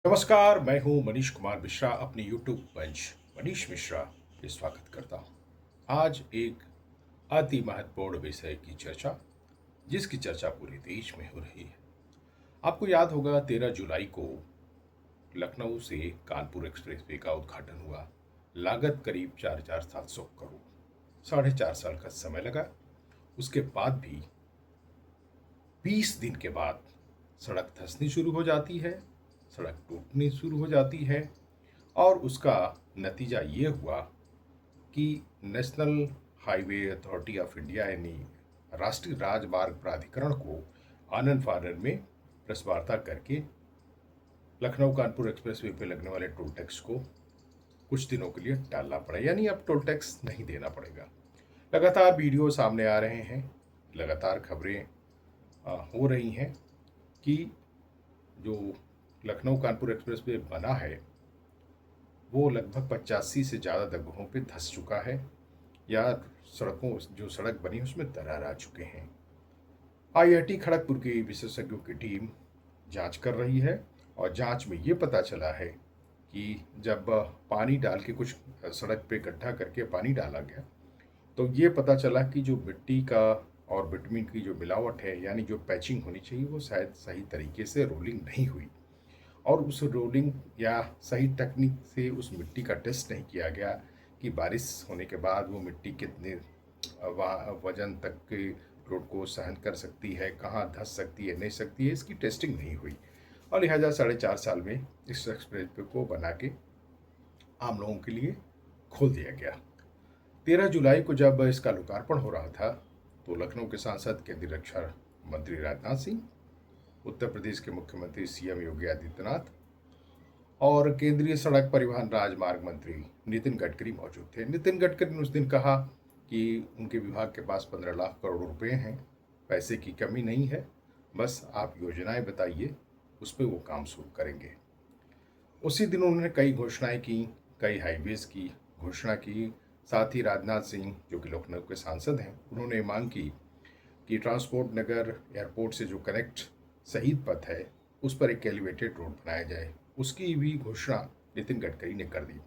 नमस्कार, मैं हूं मनीष कुमार मिश्रा। अपनी यूट्यूब मंच मनीष मिश्रा पे स्वागत करता हूं। आज एक अति महत्वपूर्ण विषय की चर्चा, जिसकी चर्चा पूरे देश में हो रही है। आपको याद होगा 13 जुलाई को लखनऊ से कानपुर एक्सप्रेसवे का उद्घाटन हुआ। लागत करीब 4,700 करोड़। 4.5 साल का समय लगा। उसके बाद भी 20 दिन के बाद सड़क धंसनी शुरू हो जाती है, सड़क टूटनी शुरू हो जाती है और उसका नतीजा ये हुआ कि national highway authority of India यानी राष्ट्रीय राजमार्ग प्राधिकरण को आनन फानन में प्रेस वार्ता करके लखनऊ कानपुर एक्सप्रेसवे पे लगने वाले टोल टैक्स को कुछ दिनों के लिए टालना पड़ा, यानी अब टोल टैक्स नहीं देना पड़ेगा। लगातार वीडियो सामने आ रहे हैं, लगातार खबरें हो रही हैं कि जो लखनऊ कानपुर एक्सप्रेसवे बना है वो लगभग 85 से ज़्यादा जगहों पे धंस चुका है, या जो सड़क बनी उसमें दरार आ चुके हैं। आईआईटी खड़गपुर की विशेषज्ञों की टीम जांच कर रही है और जांच में ये पता चला है कि जब पानी डाल के कुछ सड़क पे गड्ढा करके पानी डाला गया तो ये पता चला कि जो मिट्टी का और बिटुमिन की जो मिलावट है, यानी जो पैचिंग होनी चाहिए, वो शायद सही तरीके से रोलिंग नहीं हुई और उस रोलिंग या सही टेक्निक से उस मिट्टी का टेस्ट नहीं किया गया कि बारिश होने के बाद वो मिट्टी कितने वजन तक के लोड को सहन कर सकती है, कहाँ धंस सकती है नहीं सकती है, इसकी टेस्टिंग नहीं हुई और लिहाजा 4.5 साल में इस एक्सप्रेस वे को बना के आम लोगों के लिए खोल दिया गया। 13 जुलाई को जब इसका लोकार्पण हो रहा था तो लखनऊ के सांसद केंद्रीय रक्षा मंत्री राजनाथ सिंह, उत्तर प्रदेश के मुख्यमंत्री सीएम योगी आदित्यनाथ और केंद्रीय सड़क परिवहन राजमार्ग मंत्री नितिन गडकरी मौजूद थे। नितिन गडकरी ने उस दिन कहा कि उनके विभाग के पास 15 लाख करोड़ रुपए हैं, पैसे की कमी नहीं है, बस आप योजनाएं बताइए, उस पर वो काम शुरू करेंगे। उसी दिन उन्होंने कई घोषणाएं की, कई हाईवेज की घोषणा की। साथ ही राजनाथ सिंह, जो कि लखनऊ के सांसद हैं, उन्होंने मांग की कि ट्रांसपोर्ट नगर एयरपोर्ट से जो कनेक्ट शहीद पथ है उस पर एक एलिवेटेड रोड बनाया जाए, उसकी भी घोषणा नितिन गडकरी ने कर दी।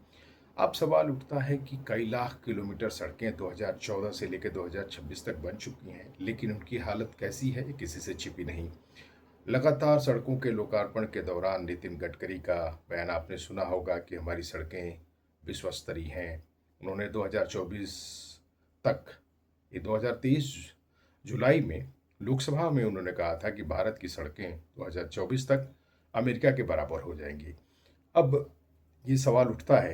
अब सवाल उठता है कि कई लाख किलोमीटर सड़कें 2014 से लेकर 2026 तक बन चुकी हैं, लेकिन उनकी हालत कैसी है ये किसी से छिपी नहीं। लगातार सड़कों के लोकार्पण के दौरान नितिन गडकरी का बयान आपने सुना होगा कि हमारी सड़कें विश्व स्तरीय हैं। उन्होंने 2024 तक, ये 2023 जुलाई में लोकसभा में उन्होंने कहा था कि भारत की सड़कें 2024 तक अमेरिका के बराबर हो जाएंगी। अब ये सवाल उठता है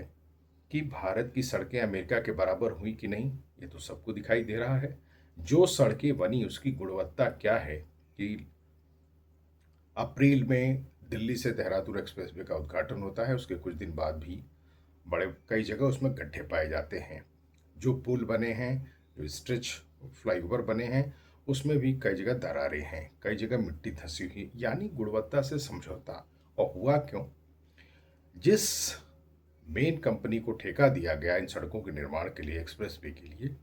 कि भारत की सड़कें अमेरिका के बराबर हुई कि नहीं, ये तो सबको दिखाई दे रहा है। जो सड़कें बनी उसकी गुणवत्ता क्या है कि अप्रैल में दिल्ली से देहरादून एक्सप्रेसवे का उद्घाटन होता है, उसके कुछ दिन बाद भी बड़े कई जगह उसमें गड्ढे पाए जाते हैं। जो पुल बने हैं, जो स्ट्रेच फ्लाईओवर बने हैं, उसमें भी कई जगह दरारें हैं, कई जगह मिट्टी धंसी हुई, यानी गुणवत्ता से समझौता। और हुआ क्यों? जिस मेन कंपनी को ठेका दिया गया इन सड़कों के निर्माण के लिए, एक्सप्रेसवे के लिए,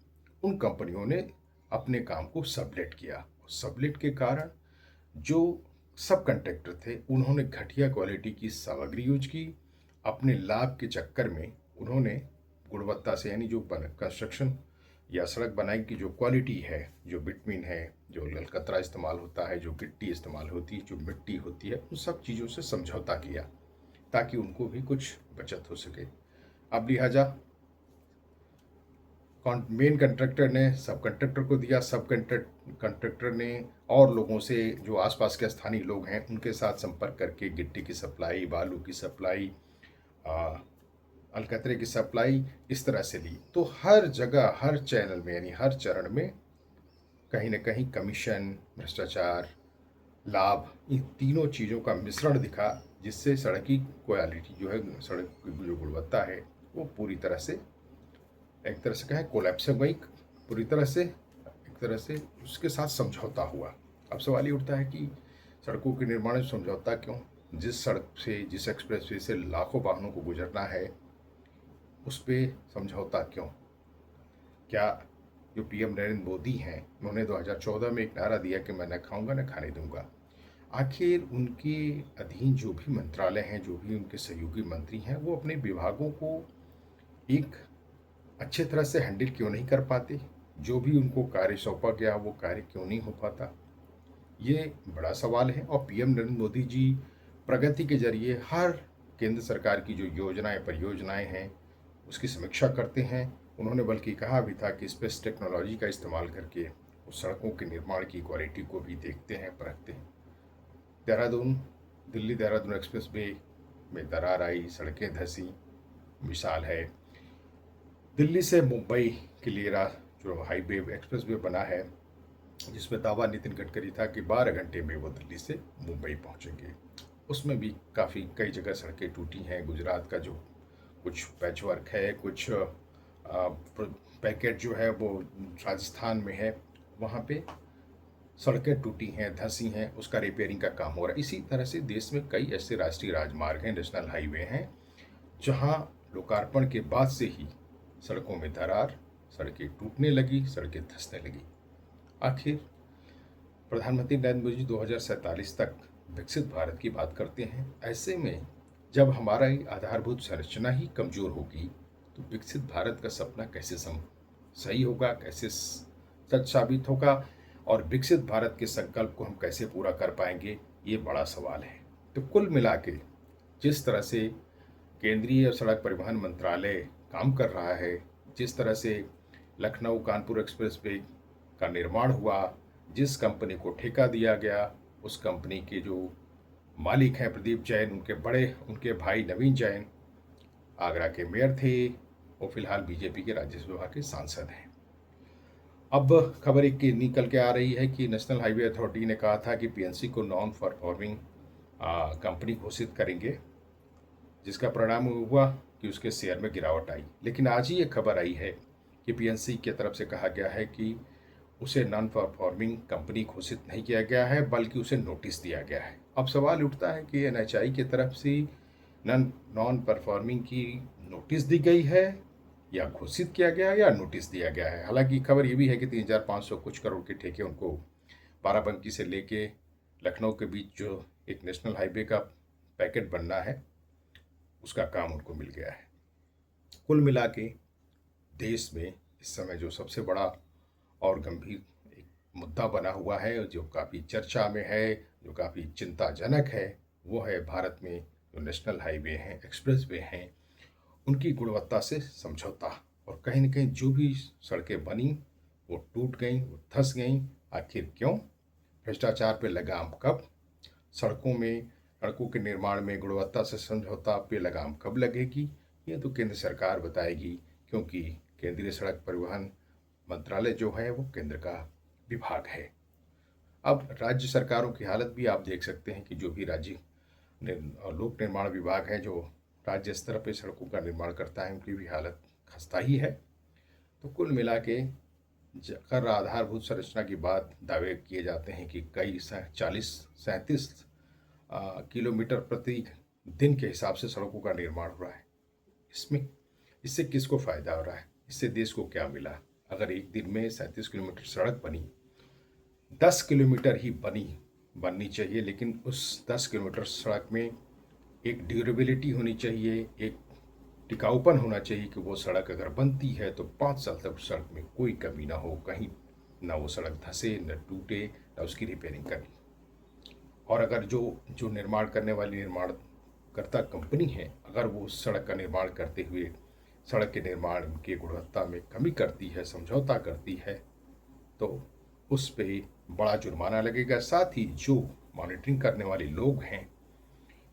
उन कंपनियों ने अपने काम को सबलेट किया। सबलेट के कारण जो सब कंट्रैक्टर थे उन्होंने घटिया क्वालिटी की सामग्री यूज की। अपने लाभ के चक्कर में उन्होंने गुणवत्ता से, यानी जो कंस्ट्रक्शन या सड़क बनाई की जो क्वालिटी है, जो बिटमिन है, जो ललकतरा इस्तेमाल होता है, जो गिट्टी इस्तेमाल होती है, जो मिट्टी होती है, उन सब चीज़ों से समझौता किया ताकि उनको भी कुछ बचत हो सके। अब लिहाजा मेन कंट्रैक्टर ने सब कंट्रैक्टर को दिया, सब कंट्रैक्टर ने और लोगों से, जो आसपास के स्थानीय लोग हैं, उनके साथ संपर्क करके गिट्टी की सप्लाई, बालू की सप्लाई, अलकतरे की सप्लाई इस तरह से ली। तो हर जगह, हर चैनल में, यानी हर चरण में कहीं ना कहीं कमीशन, भ्रष्टाचार, लाभ, इन तीनों चीज़ों का मिश्रण दिखा, जिससे सड़क की क्वालिटी जो है, सड़क की जो गुणवत्ता है, वो पूरी तरह से, एक तरह से कहें, कोलैप्स हो गई पूरी तरह से। एक तरह से उसके साथ समझौता हुआ। अब सवाल ये उठता है कि सड़कों के निर्माण में समझौता क्यों? जिस सड़क से, जिस एक्सप्रेसवे से लाखों वाहनों को गुजरना है, उस पर समझौता क्यों? क्या जो पीएम नरेंद्र मोदी हैं, उन्होंने 2014 में एक नारा दिया कि मैं न खाऊंगा न खाने दूंगा। आखिर उनके अधीन जो भी मंत्रालय हैं, जो भी उनके सहयोगी मंत्री हैं, वो अपने विभागों को एक अच्छे तरह से हैंडल क्यों नहीं कर पाते? जो भी उनको कार्य सौंपा गया वो कार्य क्यों नहीं हो पाता? ये बड़ा सवाल है। और पीएम नरेंद्र मोदी जी प्रगति के जरिए हर केंद्र सरकार की जो योजनाएं परियोजनाएं हैं उसकी समीक्षा करते हैं। उन्होंने बल्कि कहा भी था कि स्पेस टेक्नोलॉजी का इस्तेमाल करके उस सड़कों के निर्माण की क्वालिटी को भी देखते हैं, परखते हैं। देहरादून दिल्ली देहरादून एक्सप्रेस वे में दरार आई, सड़कें धंसी, मिसाल है। दिल्ली से मुंबई के लिए जो हाईवे एक्सप्रेस वे बना है, जिसमें दावा नितिन गडकरी था कि 12 घंटे में वो दिल्ली से मुंबई पहुंचेंगे, उसमें भी काफ़ी कई जगह सड़कें टूटी हैं। गुजरात का जो कुछ पैच वर्क है, कुछ पैकेट जो है वो राजस्थान में है, वहाँ पे सड़कें टूटी हैं, धंसी हैं, उसका रिपेयरिंग का काम हो रहा है। इसी तरह से देश में कई ऐसे राष्ट्रीय राजमार्ग हैं, नेशनल हाईवे हैं, जहाँ लोकार्पण के बाद से ही सड़कों में दरार, सड़कें टूटने लगी, सड़कें धंसने लगी। आखिर प्रधानमंत्री नरेंद्र मोदी जी 2047 तक विकसित भारत की बात करते हैं। ऐसे में जब हमारा आधारभूत संरचना ही कमजोर होगी तो विकसित भारत का सपना कैसे सही होगा, कैसे सच साबित होगा, और विकसित भारत के संकल्प को हम कैसे पूरा कर पाएंगे, ये बड़ा सवाल है। तो कुल मिला के जिस तरह से केंद्रीय सड़क परिवहन मंत्रालय काम कर रहा है, जिस तरह से लखनऊ कानपुर एक्सप्रेस वे का निर्माण हुआ, जिस कंपनी को ठेका दिया गया, उस कंपनी के जो मालिक हैं प्रदीप जैन, उनके भाई नवीन जैन आगरा के मेयर थे, वो फिलहाल बीजेपी के राज्यसभा के सांसद हैं। अब खबर एक निकल के आ रही है कि नेशनल हाईवे अथॉरिटी ने कहा था कि पीएनसी को नॉन परफॉर्मिंग कंपनी घोषित करेंगे, जिसका परिणाम हुआ कि उसके शेयर में गिरावट आई। लेकिन आज ही एक खबर आई है कि पीएनसी की तरफ से कहा गया है कि उसे नॉन परफॉर्मिंग कंपनी घोषित नहीं किया गया है, बल्कि उसे नोटिस दिया गया है। अब सवाल उठता है कि एनएचआई की तरफ से नॉन परफॉर्मिंग की नोटिस दी गई है, या घोषित किया गया है, या नोटिस दिया गया है। हालांकि खबर ये भी है कि 3,500 कुछ करोड़ के ठेके उनको बाराबंकी से लेके लखनऊ के बीच जो एक नेशनल हाईवे का पैकेट बनना है, उसका काम उनको मिल गया है। कुल मिला के देश में इस समय जो सबसे बड़ा और गंभीर एक मुद्दा बना हुआ है, जो काफ़ी चर्चा में है, जो काफ़ी चिंताजनक है, वो है भारत में जो नेशनल हाईवे हैं, एक्सप्रेस वे हैं, उनकी गुणवत्ता से समझौता। और कहीं न कहीं जो भी सड़कें बनी वो टूट गई, वो धंस गई। आखिर क्यों? भ्रष्टाचार पे लगाम कब? सड़कों के निर्माण में गुणवत्ता से समझौता पे लगाम कब लगेगी? ये तो केंद्र सरकार बताएगी, क्योंकि केंद्रीय सड़क परिवहन मंत्रालय जो है वो केंद्र का विभाग है। अब राज्य सरकारों की हालत भी आप देख सकते हैं कि जो भी राज्य लोक निर्माण विभाग है, जो राज्य स्तर पर सड़कों का निर्माण करता है, उनकी भी हालत खस्ता ही है। तो कुल मिला के अगर आधारभूत संरचना की बात दावे किए जाते हैं कि कई 37 किलोमीटर प्रति दिन के हिसाब से सड़कों का निर्माण हो रहा है। इससे किसको फ़ायदा हो रहा है? इससे देश को क्या मिला? अगर एक दिन में 37 किलोमीटर सड़क बनी, 10 किलोमीटर ही बननी चाहिए, लेकिन उस 10 किलोमीटर सड़क में एक ड्यूरेबिलिटी होनी चाहिए, एक टिकाऊपन होना चाहिए कि वो सड़क अगर बनती है तो 5 साल तक उस सड़क में कोई कमी ना हो, कहीं ना वो सड़क धंसे, न टूटे, ना उसकी रिपेयरिंग करनी। और अगर जो निर्माण करने वाली निर्माणकर्ता कंपनी है, अगर वो उस सड़क का निर्माण करते हुए सड़क के निर्माण की गुणवत्ता में कमी करती है, समझौता करती है, तो उस पर बड़ा जुर्माना लगेगा। साथ ही जो मॉनिटरिंग करने वाले लोग हैं,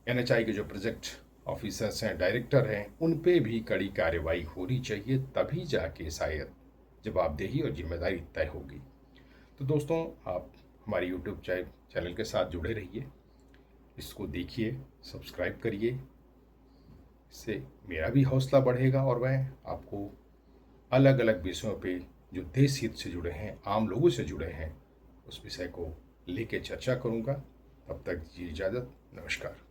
एनएचआई के जो प्रोजेक्ट ऑफिसर्स हैं, डायरेक्टर हैं, उन पे भी कड़ी कार्रवाई होनी चाहिए, तभी जाके शायद जवाबदेही और जिम्मेदारी तय होगी। तो दोस्तों, आप हमारे यूट्यूब चैनल के साथ जुड़े रहिए, इसको देखिए, सब्सक्राइब करिए, इससे मेरा भी हौसला बढ़ेगा और मैं आपको अलग अलग विषयों पे जो देश हित से जुड़े हैं, आम लोगों से जुड़े हैं, उस विषय को लेके चर्चा करूँगा। तब तक जी इजाज़त, नमस्कार।